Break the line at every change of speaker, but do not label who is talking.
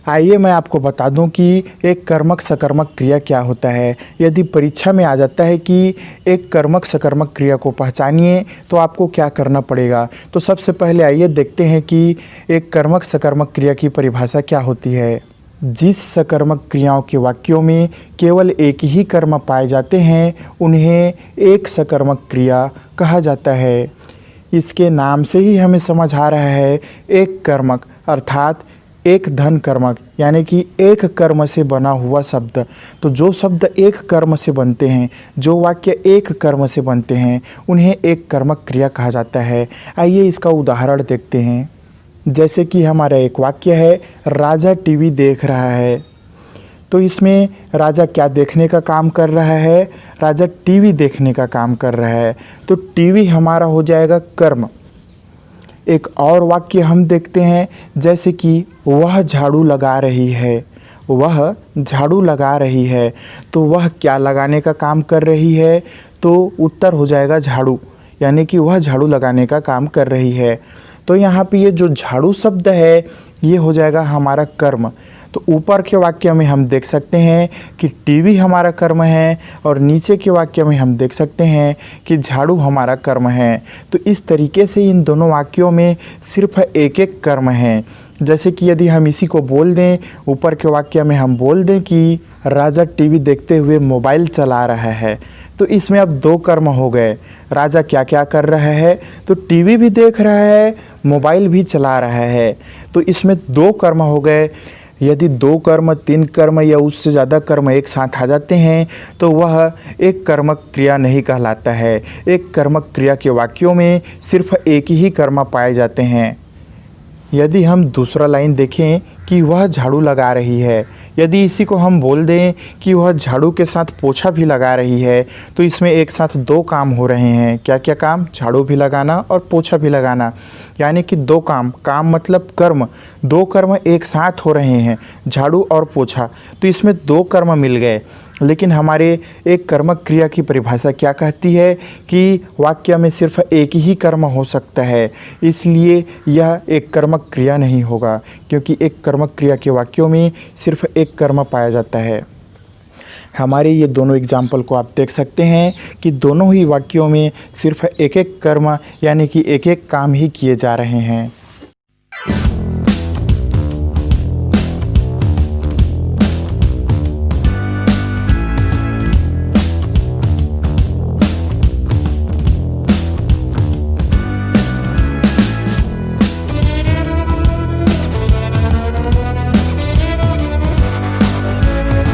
आइए मैं आपको बता दूं कि एक कर्मक सकर्मक क्रिया क्या होता है। यदि परीक्षा में आ जाता है कि एक कर्मक सकर्मक क्रिया को पहचानिए तो आपको क्या करना पड़ेगा। तो सबसे पहले आइए देखते हैं कि एक कर्मक सकर्मक क्रिया की परिभाषा क्या होती है। जिस सकर्मक क्रियाओं के वाक्यों में केवल एक ही कर्म पाए जाते हैं उन्हें एक सकर्मक क्रिया कहा जाता है। इसके नाम से ही हमें समझ आ रहा है एक कर्मक अर्थात एक धन कर्मक, यानी कि एक कर्म से बना हुआ शब्द। तो जो शब्द एक कर्म से बनते हैं, जो वाक्य एक कर्म से बनते हैं, उन्हें एक कर्मक क्रिया कहा जाता है। आइए इसका उदाहरण देखते हैं। जैसे कि हमारा एक वाक्य है, राजा टीवी देख रहा है। तो इसमें राजा क्या देखने का काम कर रहा है? राजा टीवी देखने का काम कर रहा है। तो टीवी हमारा हो जाएगा कर्म। एक और वाक्य हम देखते हैं, जैसे कि वह झाड़ू लगा रही है। वह झाड़ू लगा रही है, तो वह क्या लगाने का काम कर रही है? तो उत्तर हो जाएगा झाड़ू, यानी कि वह झाड़ू लगाने का काम कर रही है। तो यहाँ पे ये जो झाड़ू शब्द है ये हो जाएगा हमारा कर्म। तो ऊपर के वाक्य में हम देख सकते हैं कि टीवी हमारा कर्म है और नीचे के वाक्य में हम देख सकते हैं कि झाड़ू हमारा कर्म है। तो इस तरीके से इन दोनों वाक्यों में सिर्फ एक एक कर्म है। जैसे कि यदि हम इसी को बोल दें, ऊपर के वाक्य में हम बोल दें कि राजा टीवी देखते हुए मोबाइल चला रहा है, तो इसमें अब दो कर्म हो गए। राजा क्या क्या कर रहा है? तो टीवी भी देख रहा है, मोबाइल भी चला रहा है। तो इसमें दो कर्म हो गए। यदि दो कर्म, तीन कर्म या उससे ज़्यादा कर्म एक साथ आ जाते हैं तो वह एक कर्मक क्रिया नहीं कहलाता है। एक कर्मक क्रिया के वाक्यों में सिर्फ एक ही कर्म पाए जाते हैं। यदि हम दूसरा लाइन देखें कि वह झाड़ू लगा रही है, यदि इसी को हम बोल दें कि वह झाड़ू के साथ पोछा भी लगा रही है, तो इसमें एक साथ दो काम हो रहे हैं। क्या क्या काम? झाड़ू भी लगाना और पोछा भी लगाना, यानी कि दो काम। काम मतलब कर्म, दो कर्म एक साथ हो रहे हैं, झाड़ू और पोछा। तो इसमें दो कर्म मिल गए। लेकिन हमारे एक कर्मक क्रिया की परिभाषा क्या कहती है कि वाक्य में सिर्फ एक ही कर्म हो सकता है, इसलिए यह एक कर्मक क्रिया नहीं होगा, क्योंकि एक कर्मक क्रिया के वाक्यों में सिर्फ एक कर्म पाया जाता है। हमारे ये दोनों एग्जाम्पल को आप देख सकते हैं कि दोनों ही वाक्यों में सिर्फ एक एक कर्म यानी कि एक एक काम ही किए जा रहे हैं।